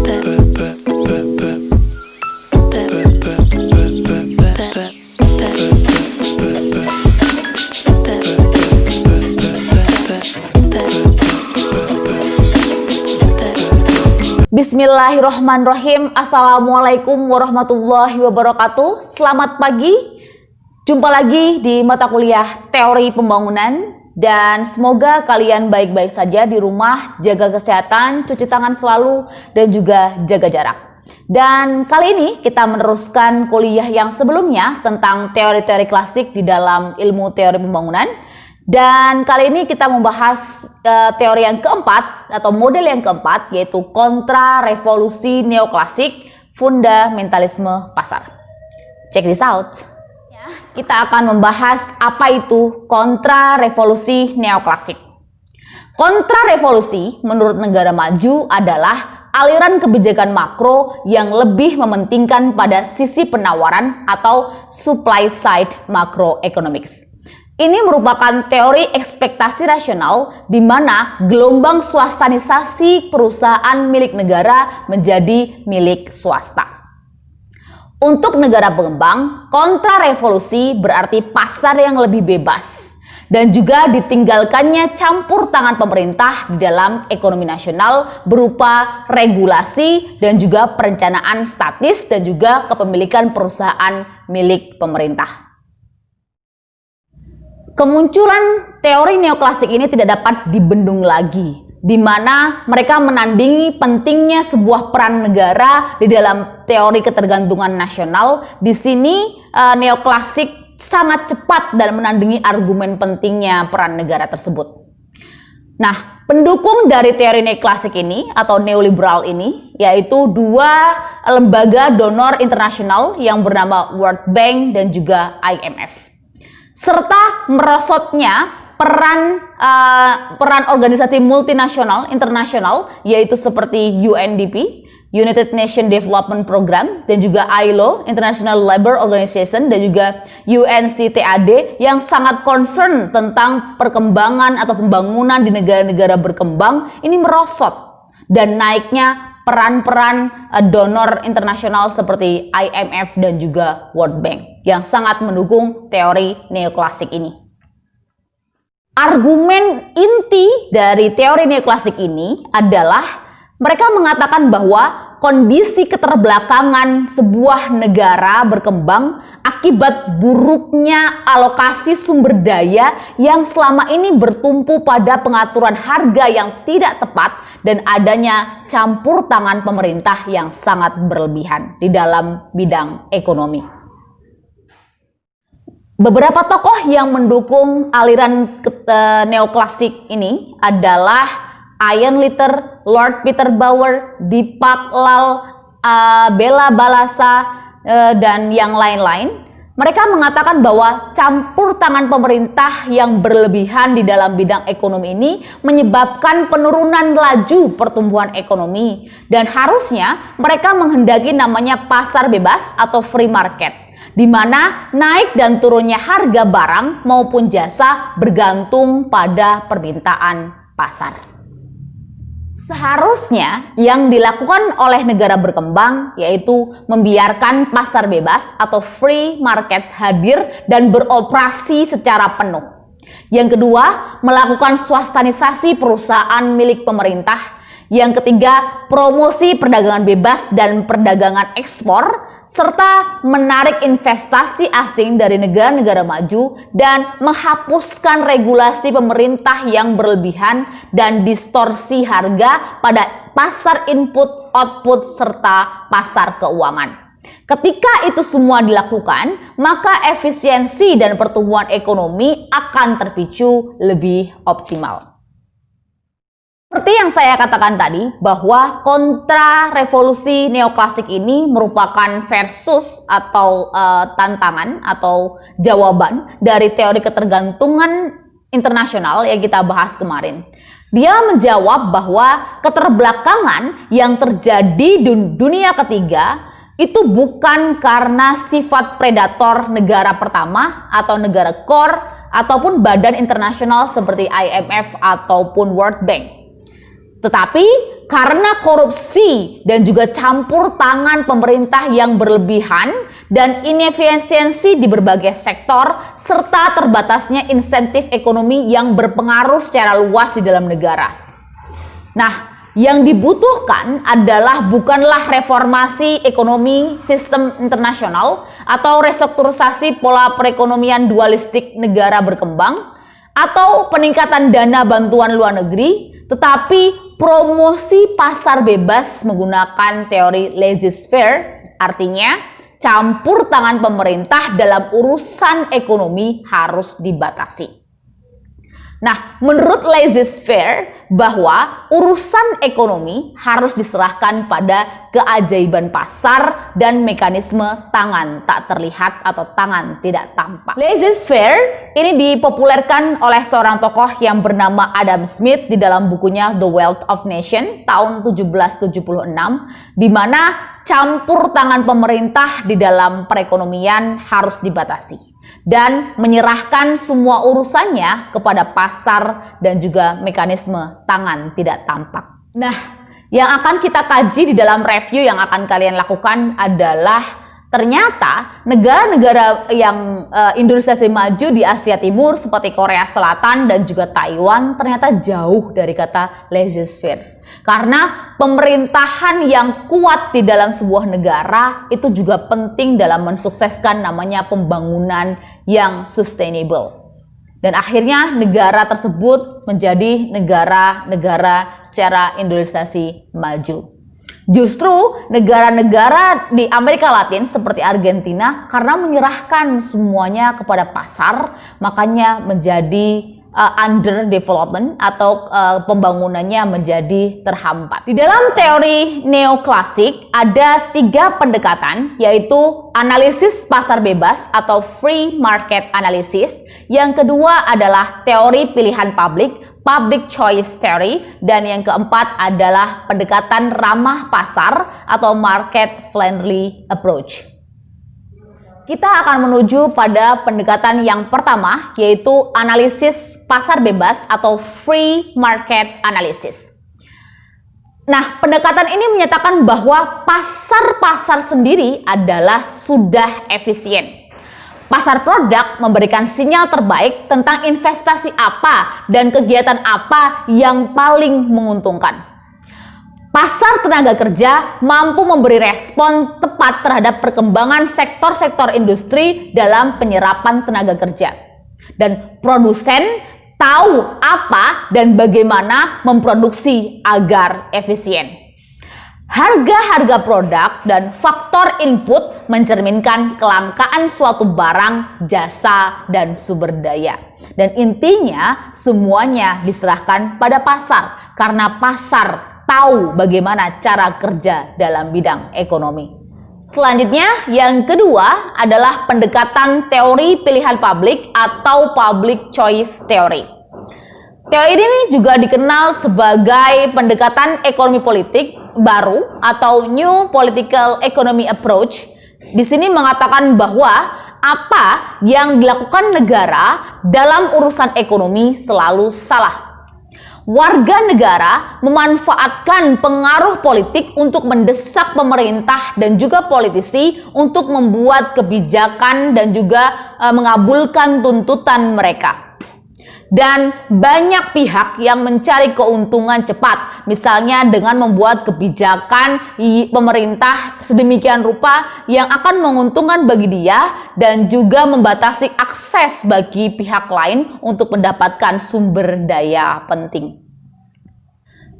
Bismillahirrohmanirrohim. Assalamualaikum warahmatullahi wabarakatuh. Selamat pagi. Jumpa lagi di mata kuliah Teori Pembangunan. Dan semoga kalian baik-baik saja di rumah, jaga kesehatan, cuci tangan selalu, dan juga jaga jarak. Dan kali ini kita meneruskan kuliah yang sebelumnya tentang teori-teori klasik di dalam ilmu teori pembangunan. Dan kali ini kita membahas teori yang keempat atau model yang keempat, yaitu kontra revolusi neoklasik fundamentalisme pasar. Check this out. Kita akan membahas apa itu kontra revolusi neoklasik. Kontra revolusi menurut negara maju adalah aliran kebijakan makro yang lebih mementingkan pada sisi penawaran atau supply side macroeconomics. Ini merupakan teori ekspektasi rasional di mana gelombang swastanisasi perusahaan milik negara menjadi milik swasta. Untuk negara pengembang, kontrarevolusi berarti pasar yang lebih bebas dan juga ditinggalkannya campur tangan pemerintah di dalam ekonomi nasional berupa regulasi dan juga perencanaan statis dan juga kepemilikan perusahaan milik pemerintah. Kemunculan teori neoklasik ini tidak dapat dibendung lagi, di mana mereka menandingi pentingnya sebuah peran negara di dalam teori ketergantungan nasional. Di sini neoklasik sangat cepat dan menandingi argumen pentingnya peran negara tersebut. Nah, pendukung dari teori neoklasik ini atau neoliberal ini yaitu dua lembaga donor internasional yang bernama World Bank dan juga IMF. Serta merosotnya peran organisasi multinasional internasional yaitu seperti UNDP, United Nations Development Program, dan juga ILO, International Labour Organization, dan juga UNCTAD yang sangat concern tentang perkembangan atau pembangunan di negara-negara berkembang ini merosot, dan naiknya peran-peran donor internasional seperti IMF dan juga World Bank yang sangat mendukung teori neoklasik ini. Argumen inti dari teori neoklasik ini adalah mereka mengatakan bahwa kondisi keterbelakangan sebuah negara berkembang akibat buruknya alokasi sumber daya yang selama ini bertumpu pada pengaturan harga yang tidak tepat dan adanya campur tangan pemerintah yang sangat berlebihan di dalam bidang ekonomi. Beberapa tokoh yang mendukung aliran neoklasik ini adalah Ian Litter, Lord Peter Bower, Deepak Lal, Bella Balasa, dan yang lain-lain. Mereka mengatakan bahwa campur tangan pemerintah yang berlebihan di dalam bidang ekonomi ini menyebabkan penurunan laju pertumbuhan ekonomi. Dan harusnya mereka menghendaki namanya pasar bebas atau free market, di mana naik dan turunnya harga barang maupun jasa bergantung pada permintaan pasar. Seharusnya yang dilakukan oleh negara berkembang yaitu membiarkan pasar bebas atau free markets hadir dan beroperasi secara penuh. Yang kedua, melakukan swastanisasi perusahaan milik pemerintah. Yang ketiga, promosi perdagangan bebas dan perdagangan ekspor, serta menarik investasi asing dari negara-negara maju dan menghapuskan regulasi pemerintah yang berlebihan dan distorsi harga pada pasar input, output, serta pasar keuangan. Ketika itu semua dilakukan, maka efisiensi dan pertumbuhan ekonomi akan terpicu lebih optimal. Seperti yang saya katakan tadi, bahwa kontra revolusi neoklasik ini merupakan versus atau tantangan atau jawaban dari teori ketergantungan internasional yang kita bahas kemarin. Dia menjawab bahwa keterbelakangan yang terjadi di dunia ketiga itu bukan karena sifat predator negara pertama atau negara core ataupun badan internasional seperti IMF ataupun World Bank. Tetapi karena korupsi dan juga campur tangan pemerintah yang berlebihan dan inefisiensi di berbagai sektor serta terbatasnya insentif ekonomi yang berpengaruh secara luas di dalam negara. Nah, yang dibutuhkan adalah bukanlah reformasi ekonomi sistem internasional atau restrukturisasi pola perekonomian dualistik negara berkembang atau peningkatan dana bantuan luar negeri, tetapi promosi pasar bebas menggunakan teori laissez-faire, artinya campur tangan pemerintah dalam urusan ekonomi harus dibatasi. Nah, menurut laissez-faire bahwa urusan ekonomi harus diserahkan pada keajaiban pasar dan mekanisme tangan tak terlihat atau tangan tidak tampak. Laissez-faire ini dipopulerkan oleh seorang tokoh yang bernama Adam Smith di dalam bukunya The Wealth of Nations tahun 1776, di mana campur tangan pemerintah di dalam perekonomian harus dibatasi dan menyerahkan semua urusannya kepada pasar dan juga mekanisme tangan tidak tampak. Nah, yang akan kita kaji di dalam review yang akan kalian lakukan adalah ternyata negara-negara yang industrialisasi maju di Asia Timur seperti Korea Selatan dan juga Taiwan ternyata jauh dari kata laissez-faire. Karena pemerintahan yang kuat di dalam sebuah negara itu juga penting dalam mensukseskan namanya pembangunan yang sustainable. Dan akhirnya negara tersebut menjadi negara-negara secara industrialisasi maju. Justru negara-negara di Amerika Latin seperti Argentina karena menyerahkan semuanya kepada pasar, makanya menjadi underdevelopment atau pembangunannya menjadi terhambat. Di dalam teori neoklasik ada 3 pendekatan, yaitu analisis pasar bebas atau free market analysis. Yang kedua adalah teori pilihan public choice theory, dan yang keempat adalah pendekatan ramah pasar atau market friendly approach. Kita akan menuju pada pendekatan yang pertama, yaitu analisis pasar bebas atau free market analysis. Nah, pendekatan ini menyatakan bahwa pasar-pasar sendiri adalah sudah efisien. Pasar produk memberikan sinyal terbaik tentang investasi apa dan kegiatan apa yang paling menguntungkan. Pasar tenaga kerja mampu memberi respon tepat terhadap perkembangan sektor-sektor industri dalam penyerapan tenaga kerja. Dan produsen tahu apa dan bagaimana memproduksi agar efisien. Harga-harga produk dan faktor input mencerminkan kelangkaan suatu barang, jasa, dan sumber daya. Dan intinya semuanya diserahkan pada pasar karena pasar tahu bagaimana cara kerja dalam bidang ekonomi. Selanjutnya, yang kedua adalah pendekatan teori pilihan publik atau public choice theory. Teori ini juga dikenal sebagai pendekatan ekonomi politik baru atau New Political Economy Approach. Di sini mengatakan bahwa apa yang dilakukan negara dalam urusan ekonomi selalu salah. Warga negara memanfaatkan pengaruh politik untuk mendesak pemerintah dan juga politisi untuk membuat kebijakan dan juga mengabulkan tuntutan mereka. Dan banyak pihak yang mencari keuntungan cepat, misalnya dengan membuat kebijakan pemerintah sedemikian rupa yang akan menguntungkan bagi dia dan juga membatasi akses bagi pihak lain untuk mendapatkan sumber daya penting.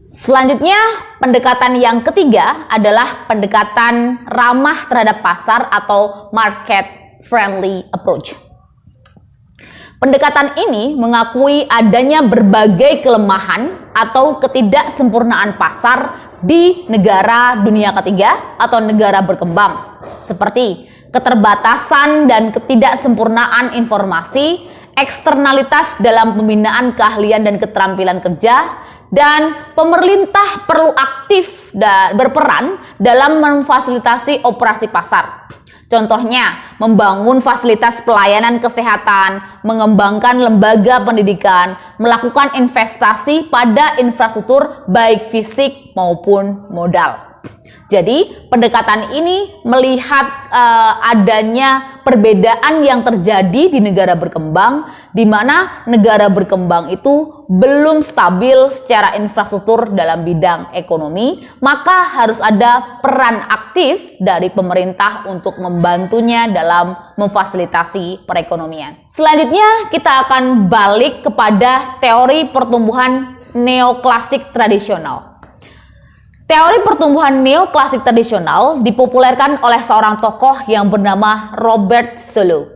Selanjutnya, pendekatan yang ketiga adalah pendekatan ramah terhadap pasar atau market friendly approach. Pendekatan ini mengakui adanya berbagai kelemahan atau ketidaksempurnaan pasar di negara dunia ketiga atau negara berkembang, seperti keterbatasan dan ketidaksempurnaan informasi, eksternalitas dalam pembinaan keahlian dan keterampilan kerja, dan pemerintah perlu aktif dan berperan dalam memfasilitasi operasi pasar. Contohnya, membangun fasilitas pelayanan kesehatan, mengembangkan lembaga pendidikan, melakukan investasi pada infrastruktur baik fisik maupun modal. Jadi, pendekatan ini melihat adanya perbedaan yang terjadi di negara berkembang, di mana negara berkembang itu belum stabil secara infrastruktur dalam bidang ekonomi, maka harus ada peran aktif dari pemerintah untuk membantunya dalam memfasilitasi perekonomian. Selanjutnya, kita akan balik kepada teori pertumbuhan neoklasik tradisional. Teori pertumbuhan neoklasik tradisional dipopulerkan oleh seorang tokoh yang bernama Robert Solow.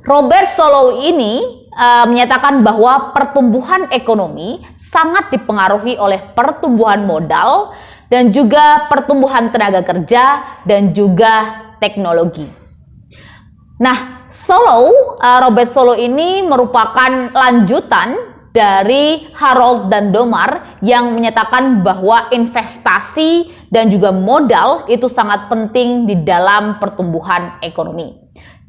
Robert Solow ini menyatakan bahwa pertumbuhan ekonomi sangat dipengaruhi oleh pertumbuhan modal dan juga pertumbuhan tenaga kerja dan juga teknologi. Nah, Robert Solow ini merupakan lanjutan dari Harold dan Domar yang menyatakan bahwa investasi dan juga modal itu sangat penting di dalam pertumbuhan ekonomi.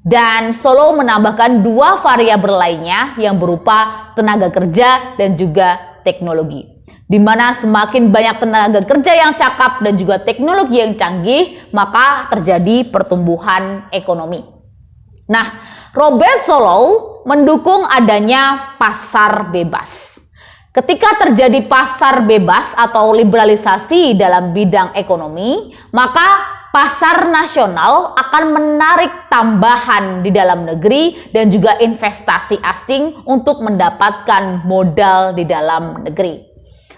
Dan Solow menambahkan dua variabel lainnya yang berupa tenaga kerja dan juga teknologi. Di mana semakin banyak tenaga kerja yang cakap dan juga teknologi yang canggih, maka terjadi pertumbuhan ekonomi. Nah, Robert Solow mendukung adanya pasar bebas. Ketika terjadi pasar bebas atau liberalisasi dalam bidang ekonomi, maka pasar nasional akan menarik tambahan di dalam negeri dan juga investasi asing untuk mendapatkan modal di dalam negeri.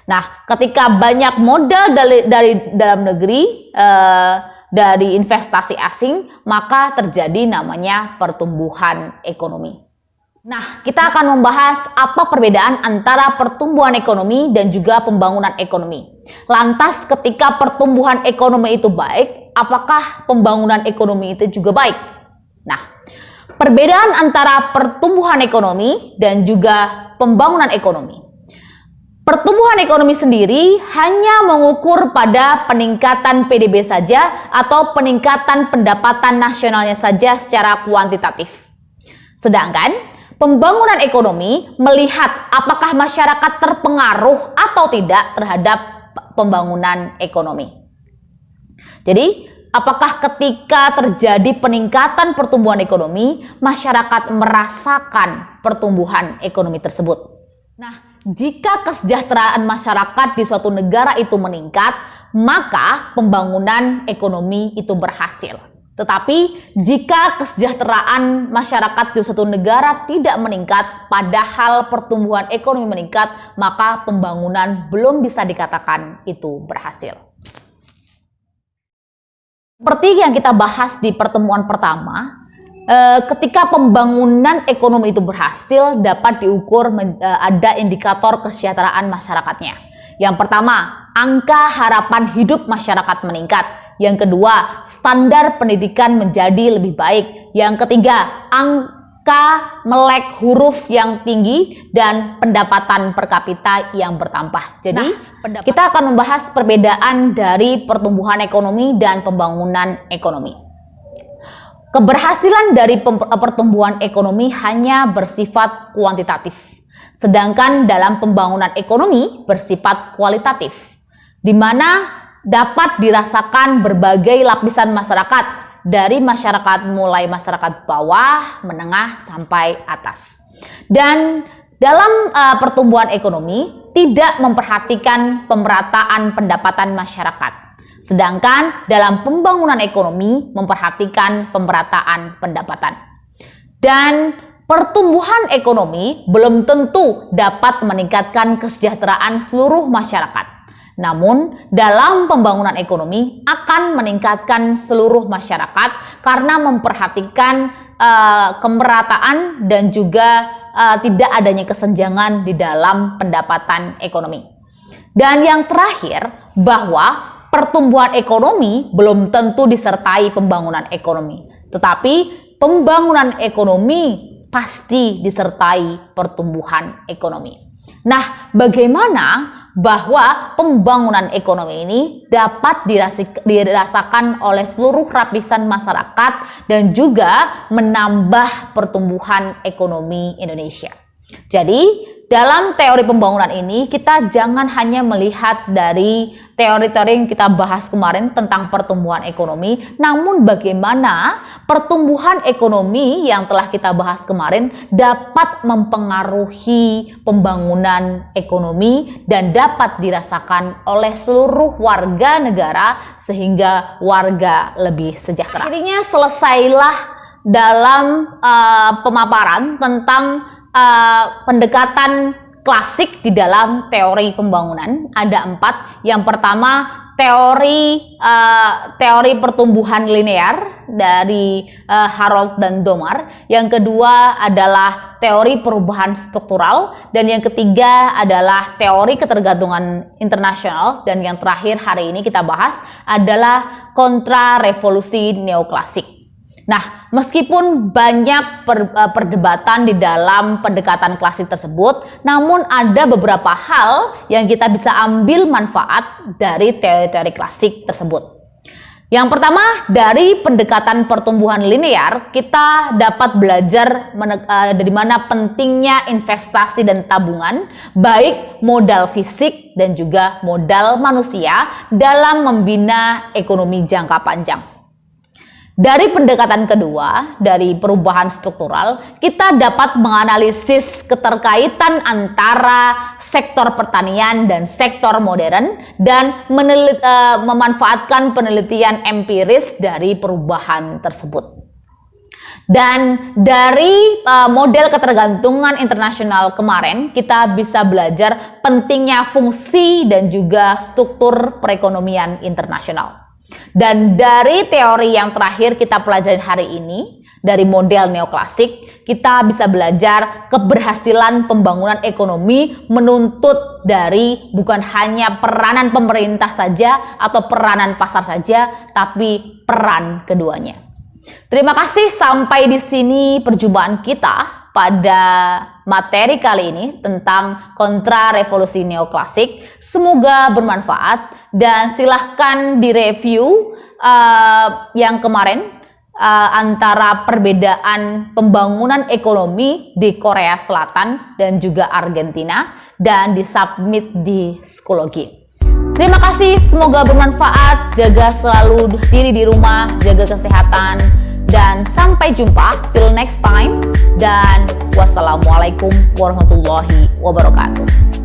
Nah, ketika banyak modal dari dalam negeri, dari investasi asing, maka terjadi namanya pertumbuhan ekonomi. Nah, kita akan membahas apa perbedaan antara pertumbuhan ekonomi dan juga pembangunan ekonomi. Lantas, ketika pertumbuhan ekonomi itu baik, apakah pembangunan ekonomi itu juga baik? Nah, perbedaan antara pertumbuhan ekonomi dan juga pembangunan ekonomi. Pertumbuhan ekonomi sendiri hanya mengukur pada peningkatan PDB saja atau peningkatan pendapatan nasionalnya saja secara kuantitatif. Sedangkan pembangunan ekonomi melihat apakah masyarakat terpengaruh atau tidak terhadap pembangunan ekonomi. Jadi, apakah ketika terjadi peningkatan pertumbuhan ekonomi, masyarakat merasakan pertumbuhan ekonomi tersebut? Nah, jika kesejahteraan masyarakat di suatu negara itu meningkat, maka pembangunan ekonomi itu berhasil. Tetapi jika kesejahteraan masyarakat di suatu negara tidak meningkat, padahal pertumbuhan ekonomi meningkat, maka pembangunan belum bisa dikatakan itu berhasil. Seperti yang kita bahas di pertemuan pertama, ketika pembangunan ekonomi itu berhasil, dapat diukur ada indikator kesejahteraan masyarakatnya. Yang pertama, angka harapan hidup masyarakat meningkat. Yang kedua, standar pendidikan menjadi lebih baik. Yang ketiga, angka melek huruf yang tinggi dan pendapatan per kapita yang bertambah. Jadi, kita akan membahas perbedaan dari pertumbuhan ekonomi dan pembangunan ekonomi. Keberhasilan dari pertumbuhan ekonomi hanya bersifat kuantitatif, sedangkan dalam pembangunan ekonomi bersifat kualitatif, di mana dapat dirasakan berbagai lapisan masyarakat, dari masyarakat mulai masyarakat bawah, menengah, sampai atas. Dan dalam pertumbuhan ekonomi tidak memperhatikan pemerataan pendapatan masyarakat. Sedangkan dalam pembangunan ekonomi memperhatikan pemerataan pendapatan. Dan pertumbuhan ekonomi belum tentu dapat meningkatkan kesejahteraan seluruh masyarakat. Namun, dalam pembangunan ekonomi akan meningkatkan seluruh masyarakat karena memperhatikan kemerataan dan juga tidak adanya kesenjangan di dalam pendapatan ekonomi. Dan yang terakhir, bahwa pertumbuhan ekonomi belum tentu disertai pembangunan ekonomi, tetapi pembangunan ekonomi pasti disertai pertumbuhan ekonomi. Nah, bagaimana bahwa pembangunan ekonomi ini dapat dirasakan oleh seluruh lapisan masyarakat dan juga menambah pertumbuhan ekonomi Indonesia. Jadi, dalam teori pembangunan ini kita jangan hanya melihat dari teori-teori yang kita bahas kemarin tentang pertumbuhan ekonomi, namun bagaimana pertumbuhan ekonomi yang telah kita bahas kemarin dapat mempengaruhi pembangunan ekonomi dan dapat dirasakan oleh seluruh warga negara sehingga warga lebih sejahtera. Akhirnya selesailah dalam pemaparan tentang pendekatan klasik di dalam teori pembangunan. Ada 4. Yang pertama, teori pertumbuhan linear dari Harold dan Domar. Yang kedua adalah teori perubahan struktural, dan yang ketiga adalah teori ketergantungan internasional, dan yang terakhir hari ini kita bahas adalah kontra revolusi neoklasik. Nah, meskipun banyak perdebatan di dalam pendekatan klasik tersebut, namun ada beberapa hal yang kita bisa ambil manfaat dari teori-teori klasik tersebut. Yang pertama, dari pendekatan pertumbuhan linear, kita dapat belajar dari mana pentingnya investasi dan tabungan, baik modal fisik dan juga modal manusia dalam membina ekonomi jangka panjang. Dari pendekatan kedua, dari perubahan struktural, kita dapat menganalisis keterkaitan antara sektor pertanian dan sektor modern dan memanfaatkan penelitian empiris dari perubahan tersebut. Dan dari model ketergantungan internasional kemarin, kita bisa belajar pentingnya fungsi dan juga struktur perekonomian internasional. Dan dari teori yang terakhir kita pelajari hari ini, dari model neoklasik, kita bisa belajar keberhasilan pembangunan ekonomi menuntut dari bukan hanya peranan pemerintah saja atau peranan pasar saja, tapi peran keduanya. Terima kasih, sampai di sini perjumpaan kita pada materi kali ini tentang kontra revolusi neoklasik. Semoga bermanfaat dan silahkan direview yang kemarin antara perbedaan pembangunan ekonomi di Korea Selatan dan juga Argentina dan disubmit di Schoology. Terima kasih, semoga bermanfaat. Jaga selalu diri di rumah, jaga kesehatan, dan sampai jumpa till next time, dan wassalamualaikum warahmatullahi wabarakatuh.